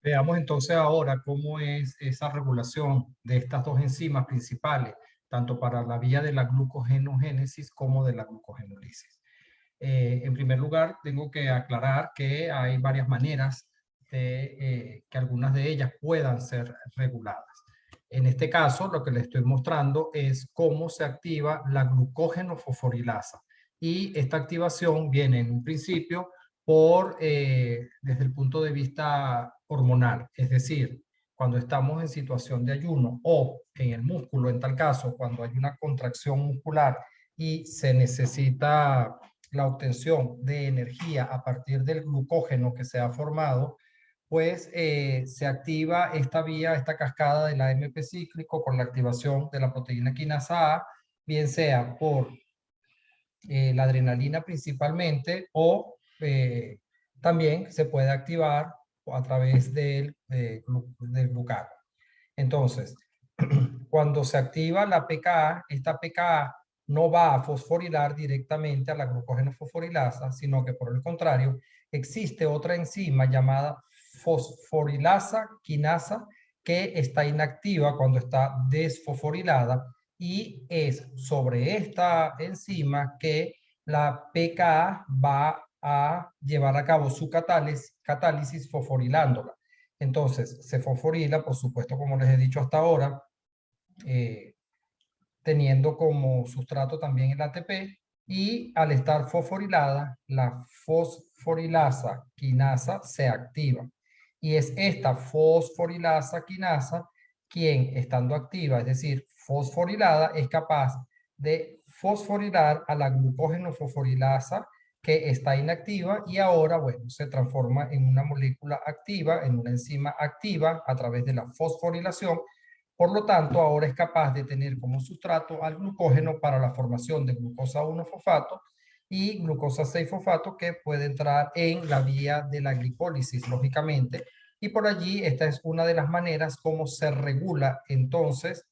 Veamos entonces ahora cómo es esa regulación de estas dos enzimas principales, tanto para la vía de la glucogenogénesis como de la glucogenólisis. En primer lugar, tengo que aclarar que hay varias maneras de que algunas de ellas puedan ser reguladas. En este caso, lo que les estoy mostrando es cómo se activa la glucógeno fosforilasa. Y esta activación viene en un principio desde el punto de vista hormonal, es decir, cuando estamos en situación de ayuno o en el músculo, en tal caso, cuando hay una contracción muscular y se necesita la obtención de energía a partir del glucógeno que se ha formado, pues se activa esta vía, esta cascada del AMP cíclico con la activación de la proteína quinasa A, bien sea por la adrenalina principalmente, o también se puede activar a través del glucagón. Entonces, cuando se activa la PKA, esta PKA no va a fosforilar directamente a la glucógeno fosforilasa, sino que por el contrario, existe otra enzima llamada fosforilasa quinasa que está inactiva cuando está desfosforilada, y es sobre esta enzima que la PKA va a llevar a cabo su catálisis fosforilándola. Entonces, se fosforila, por supuesto, como les he dicho hasta ahora, eh, teniendo como sustrato también el ATP, y al estar fosforilada, la fosforilasa quinasa se activa. Y es esta fosforilasa quinasa quien, estando activa, es decir, fosforilada, es capaz de fosforilar a la glucógeno fosforilasa que está inactiva, y ahora, bueno, se transforma en una molécula activa, en una enzima activa a través de la fosforilación. Por lo tanto, ahora es capaz de tener como sustrato al glucógeno para la formación de glucosa 1-fosfato y glucosa 6-fosfato, que puede entrar en la vía de la glicólisis, lógicamente. Y por allí, esta es una de las maneras como se regula entonces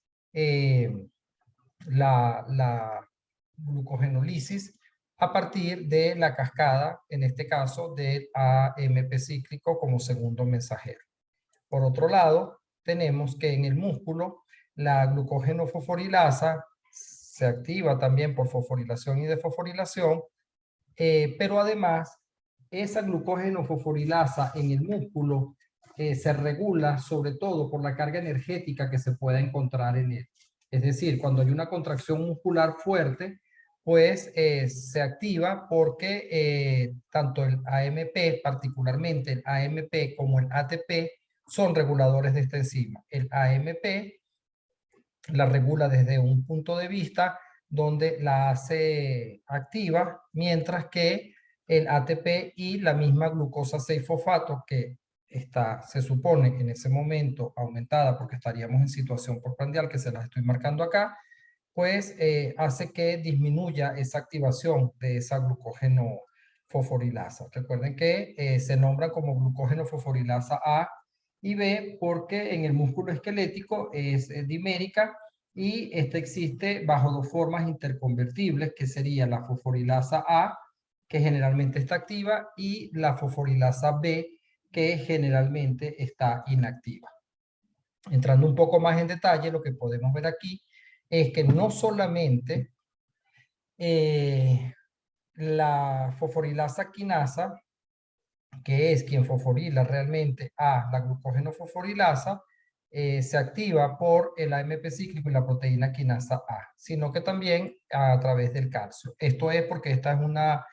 la glucogenólisis a partir de la cascada, en este caso del AMP cíclico como segundo mensajero. Por otro lado, tenemos que en el músculo la glucógeno fosforilasa se activa también por fosforilación y desfosforilación, pero además esa glucógeno fosforilasa en el músculo se regula sobre todo por la carga energética que se pueda encontrar en él. Es decir, cuando hay una contracción muscular fuerte, pues se activa porque tanto el AMP, particularmente el AMP como el ATP, son reguladores de esta enzima. El AMP la regula desde un punto de vista donde la hace activa, mientras que el ATP y la misma glucosa 6-fosfato, que está, se supone en ese momento aumentada porque estaríamos en situación postprandial, que se las estoy marcando acá, pues hace que disminuya esa activación de esa glucógeno fosforilasa. Recuerden que se nombra como glucógeno fosforilasa A y B porque en el músculo esquelético es dimérica, y esta existe bajo dos formas interconvertibles, que sería la fosforilasa A, que generalmente está activa, y la fosforilasa B, que generalmente está inactiva. Entrando un poco más en detalle, lo que podemos ver aquí es que no solamente la fosforilasa quinasa, que es quien fosforila realmente a la glucógeno fosforilasa, se activa por el AMP cíclico y la proteína quinasa A, sino que también a través del calcio. Esto es porque esta es una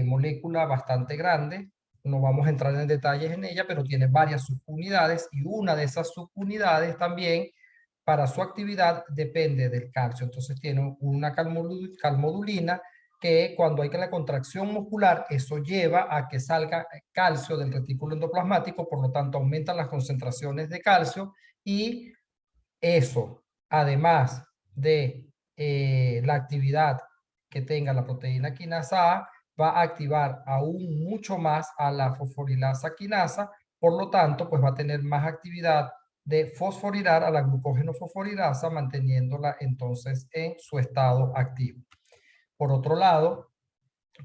molécula bastante grande, no vamos a entrar en detalles en ella, pero tiene varias subunidades, y una de esas subunidades también, para su actividad, depende del calcio. Entonces tiene una calmodulina, que cuando hay que la contracción muscular, eso lleva a que salga calcio del retículo endoplasmático, por lo tanto aumentan las concentraciones de calcio, y eso, además de la actividad que tenga la proteína quinasa A, va a activar aún mucho más a la fosforilasa quinasa, por lo tanto, pues va a tener más actividad de fosforilar a la glucógeno fosforilasa, manteniéndola entonces en su estado activo. Por otro lado,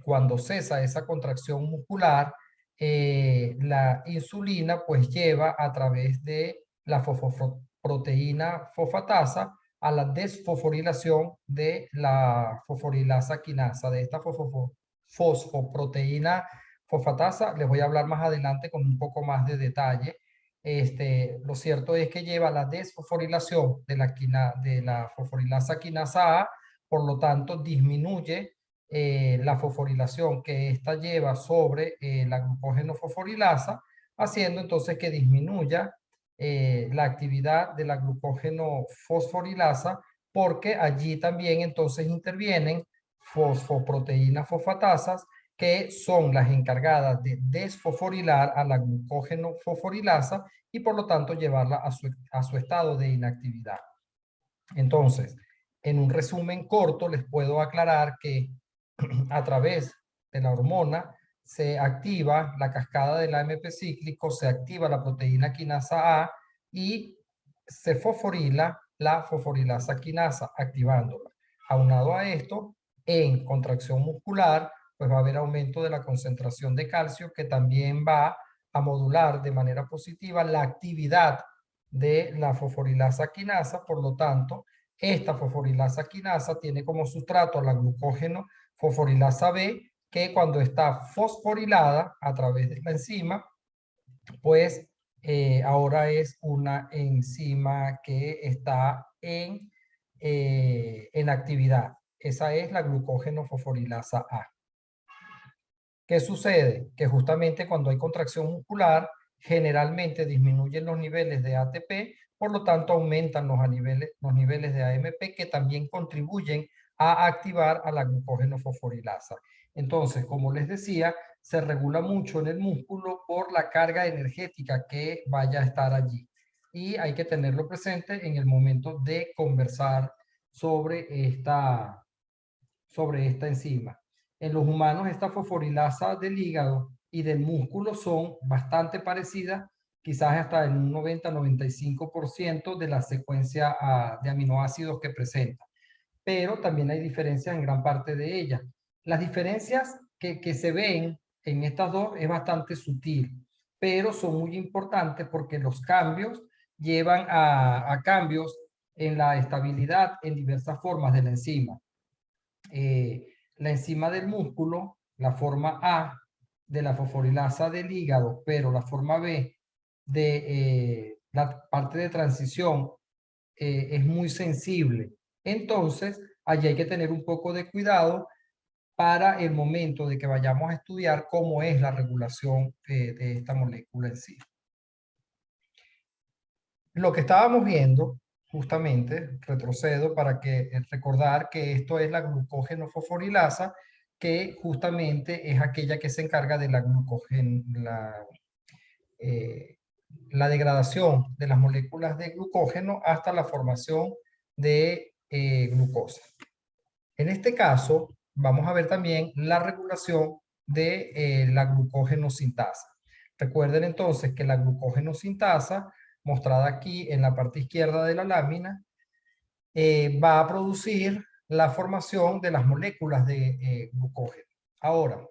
cuando cesa esa contracción muscular, la insulina pues lleva a través de la fosfoproteína fosfatasa a la desfosforilación de la fosforilasa quinasa. De esta fosfoproteína fosfatasa les voy a hablar más adelante con un poco más de detalle. Lo cierto es que lleva la desfosforilación de la fosforilasa quinasa A, por lo tanto disminuye la fosforilación que ésta lleva sobre la glucógeno fosforilasa, haciendo entonces que disminuya la actividad de la glucógeno fosforilasa, porque allí también entonces intervienen fosfoproteínas fosfatasas, que son las encargadas de desfosforilar a la glucógeno fosforilasa y por lo tanto llevarla a su estado de inactividad. Entonces, en un resumen corto les puedo aclarar que a través de la hormona se activa la cascada del AMP cíclico, se activa la proteína quinasa A y se fosforila la fosforilasa quinasa, activándola. Aunado a esto, en contracción muscular, pues va a haber aumento de la concentración de calcio, que también va a modular de manera positiva la actividad de la fosforilasa quinasa. Por lo tanto, esta fosforilasa quinasa tiene como sustrato la glucógeno fosforilasa B, que cuando está fosforilada a través de la enzima, pues ahora es una enzima que está en actividad. Esa es la glucógeno fosforilasa A. ¿Qué sucede? Que justamente cuando hay contracción muscular, generalmente disminuyen los niveles de ATP, por lo tanto aumentan los niveles de AMP, que también contribuyen a activar a la glucógeno fosforilasa. Entonces, como les decía, se regula mucho en el músculo por la carga energética que vaya a estar allí. Y hay que tenerlo presente en el momento de conversar sobre esta enzima. En los humanos, esta fosforilasa del hígado y del músculo son bastante parecidas, quizás hasta en un 90-95% de la secuencia de aminoácidos que presenta. Pero también hay diferencias en gran parte de ellas. Las diferencias que se ven en estas dos es bastante sutil, pero son muy importantes porque los cambios llevan a cambios en la estabilidad en diversas formas de la enzima. La enzima del músculo, la forma A de la fosforilasa del hígado, pero la forma B de la parte de transición es muy sensible. Entonces, allí hay que tener un poco de cuidado para el momento de que vayamos a estudiar cómo es la regulación de esta molécula en sí. Lo que estábamos viendo, justamente, retrocedo para recordar que esto es la glucógeno fosforilasa, que justamente es aquella que se encarga de la degradación de las moléculas de glucógeno hasta la formación de glucosa. En este caso, vamos a ver también la regulación de la glucógenosintasa. Recuerden entonces que la glucógenosintasa, mostrada aquí en la parte izquierda de la lámina, va a producir la formación de las moléculas de glucógeno. Ahora,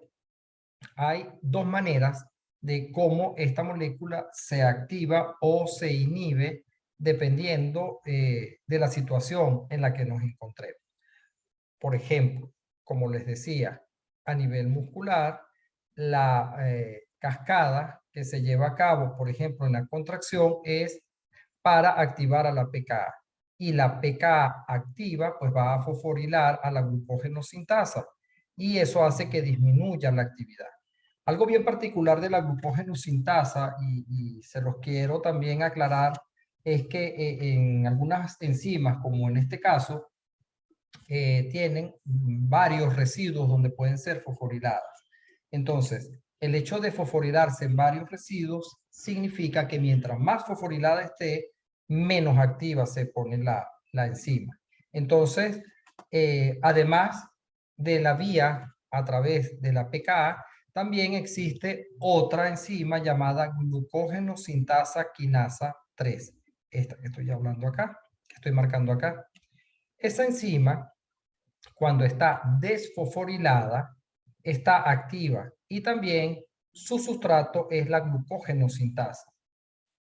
hay dos maneras de cómo esta molécula se activa o se inhibe dependiendo de la situación en la que nos encontremos. Por ejemplo, como les decía, a nivel muscular, la cascada que se lleva a cabo, por ejemplo, en la contracción, es para activar a la pKa. Y la pKa activa, pues va a fosforilar a la glucógenosintasa. Y eso hace que disminuya la actividad. Algo bien particular de la glucógenosintasa, y se los quiero también aclarar, es que en algunas enzimas, como en este caso, tienen varios residuos donde pueden ser fosforiladas. Entonces, el hecho de fosforilarse en varios residuos significa que mientras más fosforilada esté, menos activa se pone la enzima. Entonces, además de la vía a través de la pKa, también existe otra enzima llamada glucógenosintasa quinasa 3. Esta que estoy hablando acá, que estoy marcando acá. Esa enzima, cuando está desfosforilada, está activa y también su sustrato es la glucógenosintasa.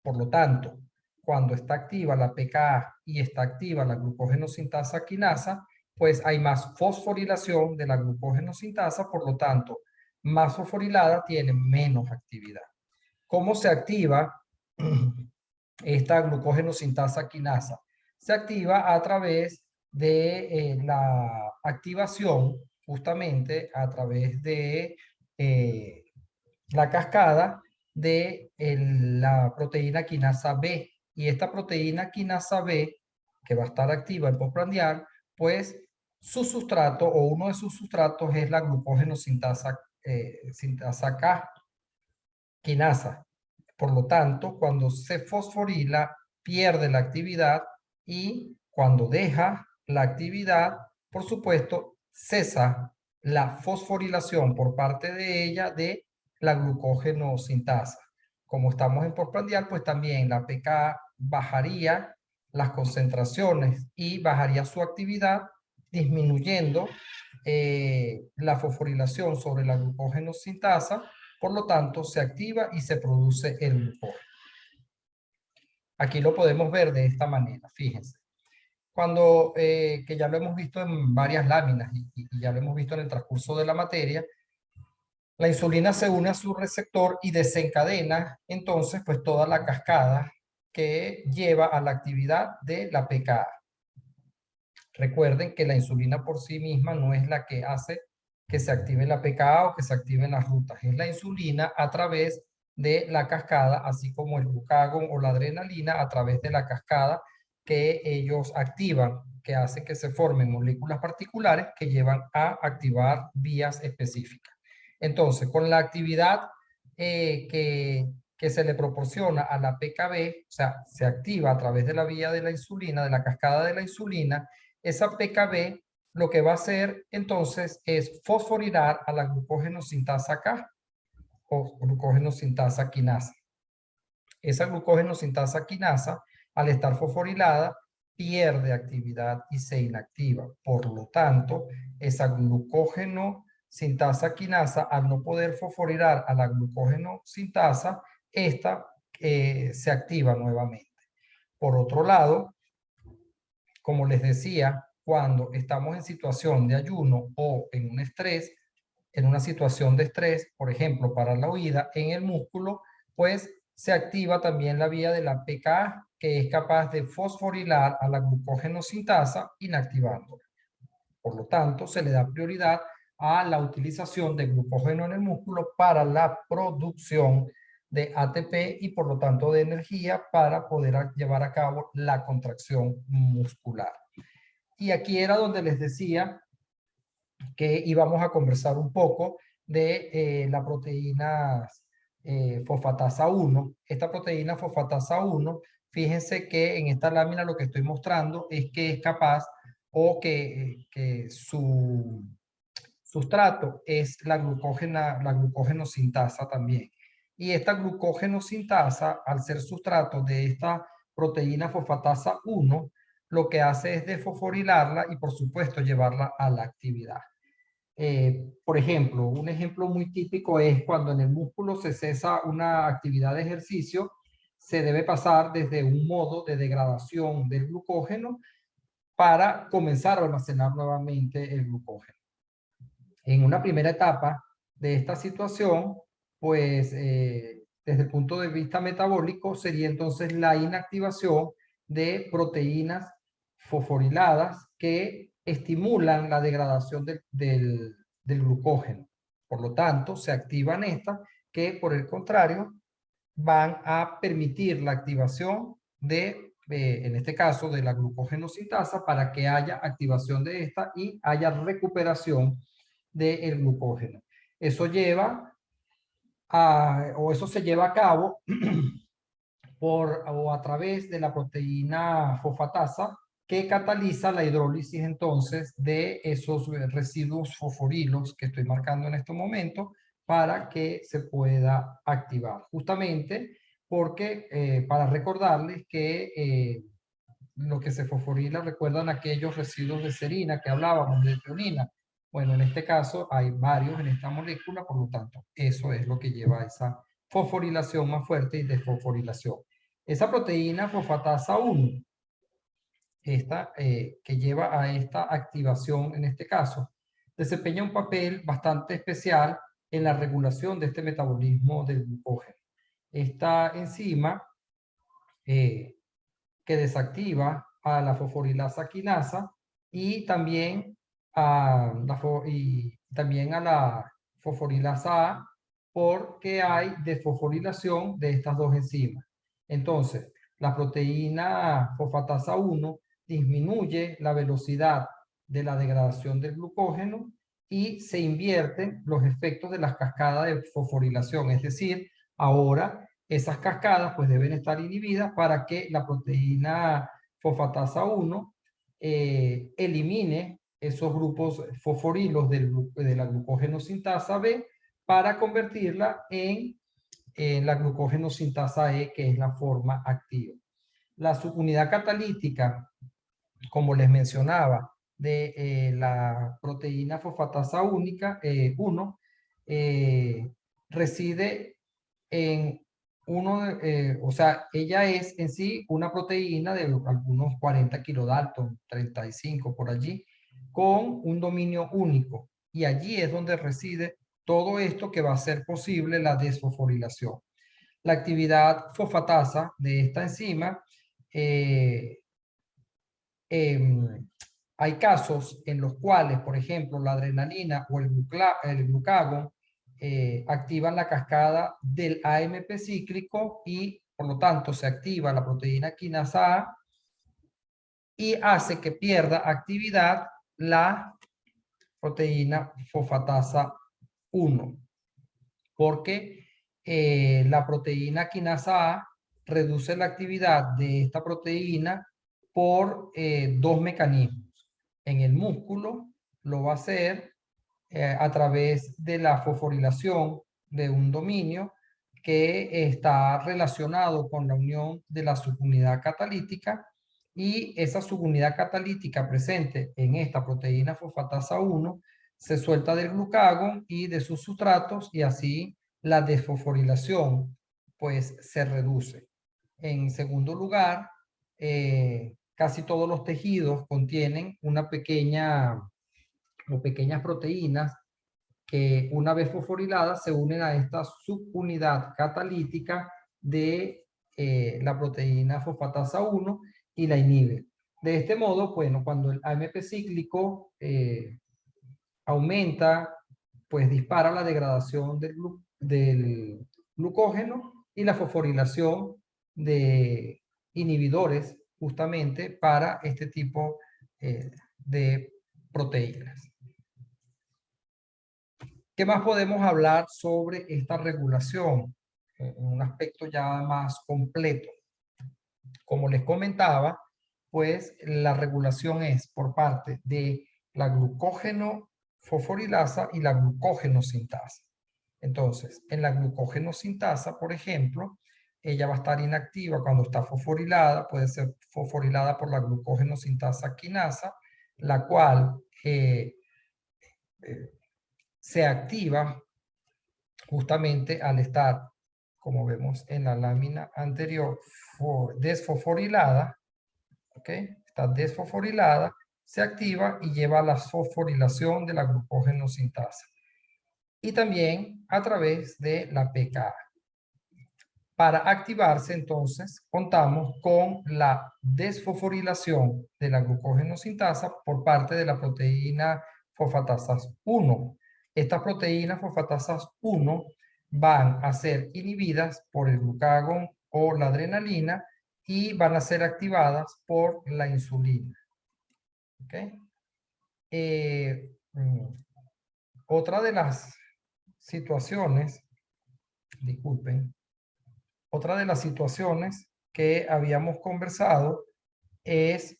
Por lo tanto, cuando está activa la pKa y está activa la glucógenosintasa quinasa, pues hay más fosforilación de la glucógenosintasa, por lo tanto, más fosforilada tiene menos actividad. ¿Cómo se activa esta glucógenosintasa quinasa? Se activa a través de la activación, justamente a través de la cascada de la proteína quinasa B. Y esta proteína quinasa B, que va a estar activa en postprandial, pues su sustrato o uno de sus sustratos es la glucógenosintasa sintasa K quinasa. Por lo tanto, cuando se fosforila, pierde la actividad y cuando deja la actividad, por supuesto, cesa la fosforilación por parte de ella de la glucógenosintasa. Como estamos en postprandial, pues también la pKa bajaría las concentraciones y bajaría su actividad, disminuyendo la fosforilación sobre la glucógenosintasa. Por lo tanto, se activa y se produce el glucógeno. Aquí lo podemos ver de esta manera, fíjense. Cuando, que ya lo hemos visto en varias láminas y ya lo hemos visto en el transcurso de la materia, la insulina se une a su receptor y desencadena entonces pues toda la cascada que lleva a la actividad de la pKa. Recuerden que la insulina por sí misma no es la que hace que se active la pKa o que se activen las rutas. Es la insulina a través de la cascada, así como el glucagón o la adrenalina a través de la cascada que ellos activan, que hace que se formen moléculas particulares que llevan a activar vías específicas. Entonces, con la actividad que se le proporciona a la PKB, o sea, se activa a través de la vía de la insulina, de la cascada de la insulina, esa PKB lo que va a hacer entonces es fosforilar a la glucógenosintasa K o glucógenosintasa quinasa. Esa glucógenosintasa quinasa, al estar fosforilada, pierde actividad y se inactiva. Por lo tanto, esa glucógenosintasa quinasa, al no poder fosforilar a la glucógenosintasa, esta se activa nuevamente. Por otro lado, como les decía, cuando estamos en situación de ayuno o en un estrés, en una situación de estrés, por ejemplo, para la huida en el músculo, pues se activa también la vía de la pKa, que es capaz de fosforilar a la glucógenosintasa inactivándola. Por lo tanto, se le da prioridad a la utilización de glucógeno en el músculo para la producción de ATP y por lo tanto de energía para poder llevar a cabo la contracción muscular. Y aquí era donde les decía que íbamos a conversar un poco de la proteína fosfatasa 1. Esta proteína fosfatasa 1, fíjense que en esta lámina lo que estoy mostrando es que es capaz o que su sustrato es la glucógenosintasa también. Y esta glucógenosintasa, al ser sustrato de esta proteína fosfatasa 1, lo que hace es desfosforilarla y por supuesto llevarla a la actividad. Por ejemplo, un ejemplo muy típico es cuando en el músculo se cesa una actividad de ejercicio, se debe pasar desde un modo de degradación del glucógeno para comenzar a almacenar nuevamente el glucógeno. En una primera etapa de esta situación, pues desde el punto de vista metabólico sería entonces la inactivación de proteínas fosforiladas que estimulan la degradación del glucógeno. Por lo tanto, se activan estas que por el contrario van a permitir la activación en este caso, de la glucógenosintasa para que haya activación de esta y haya recuperación del glucógeno. Eso lleva o eso se lleva a cabo o a través de la proteína fosfatasa que cataliza la hidrólisis entonces de esos residuos fosforilos que estoy marcando en este momento para que se pueda activar. Justamente porque para recordarles que lo que se fosforila, recuerdan aquellos residuos de serina que hablábamos, de treonina. Bueno, en este caso hay varios en esta molécula, por lo tanto, eso es lo que lleva a esa fosforilación más fuerte y desfosforilación. Esa proteína fosfatasa 1, esta, que lleva a esta activación en este caso, desempeña un papel bastante especial en la regulación de este metabolismo del glucógeno. Esta enzima que desactiva a la fosforilasa quinasa y también también a la fosforilasa A, porque hay desfosforilación de estas dos enzimas. Entonces, la proteína fosfatasa 1 disminuye la velocidad de la degradación del glucógeno y se invierten los efectos de las cascadas de fosforilación. Es decir, ahora esas cascadas pues deben estar inhibidas para que la proteína fosfatasa 1 elimine esos grupos fosforilos de la glucógeno sintasa B para convertirla en la glucógeno sintasa E, que es la forma activa. La subunidad catalítica, como les mencionaba, de la proteína fosfatasa 1 reside en o sea, ella es en sí una proteína de algunos 40 kilodalton, 35 por allí, con un dominio único. Y allí es donde reside todo esto que va a hacer posible la desfosforilación. La actividad fosfatasa de esta enzima hay casos en los cuales, por ejemplo, la adrenalina o el glucagón activan la cascada del AMP cíclico y, por lo tanto, se activa la proteína quinasa A y hace que pierda actividad la proteína fosfatasa 1, porque la proteína quinasa A reduce la actividad de esta proteína por dos mecanismos. En el músculo lo va a hacer a través de la fosforilación de un dominio que está relacionado con la unión de la subunidad catalítica, y esa subunidad catalítica presente en esta proteína fosfatasa 1 se suelta del glucagón y de sus sustratos, y así la desfosforilación pues se reduce. En segundo lugar, casi todos los tejidos contienen una pequeñas proteínas que, una vez fosforiladas, se unen a esta subunidad catalítica de la proteína fosfatasa 1 y la inhibe. De este modo, bueno, cuando el AMP cíclico aumenta, pues dispara la degradación del glucógeno y la fosforilación de inhibidores justamente para este tipo de proteínas. ¿Qué más podemos hablar sobre esta regulación en un aspecto ya más completo? Como les comentaba, pues la regulación es por parte de la glucógeno fosforilasa y la glucógeno sintasa. Entonces, en la glucógeno sintasa, por ejemplo, ella va a estar inactiva cuando está fosforilada, puede ser fosforilada por la glucógeno sintasa quinasa, la cual se activa justamente al estar, como vemos en la lámina anterior, desfosforilada, ¿ok? Está desfosforilada, se activa y lleva a la fosforilación de la glucógeno sintasa. Y también a través de la pKa. Para activarse, entonces, contamos con la desfosforilación de la glucógeno sintasa por parte de la proteína fosfatasas 1. Estas proteínas fosfatasas 1 van a ser inhibidas por el glucagón o la adrenalina y van a ser activadas por la insulina. ¿Okay? Otra de las situaciones, disculpen, otra de las situaciones que habíamos conversado es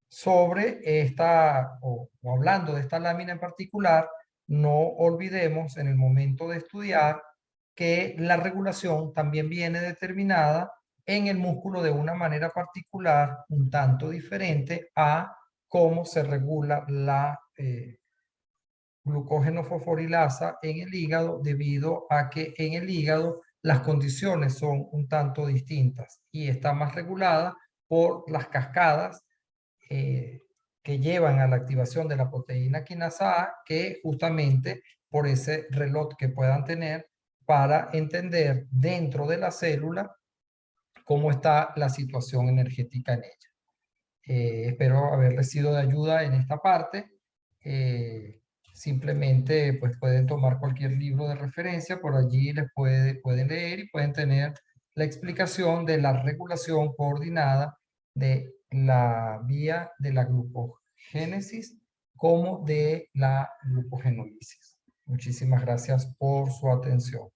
sobre esta, o hablando de esta lámina en particular, no olvidemos en el momento de estudiar que la regulación también viene determinada en el músculo de una manera particular, un tanto diferente a cómo se regula glucógeno fosforilasa en el hígado debido a que en el hígado las condiciones son un tanto distintas y está más regulada por las cascadas que llevan a la activación de la proteína quinasa A, que justamente por ese reloj que puedan tener para entender dentro de la célula cómo está la situación energética en ella. Espero haberles sido de ayuda en esta parte. Simplemente pues pueden tomar cualquier libro de referencia, por allí les pueden leer y pueden tener la explicación de la regulación coordinada de la vía de la glucogénesis como de la glucogenólisis. Muchísimas gracias por su atención.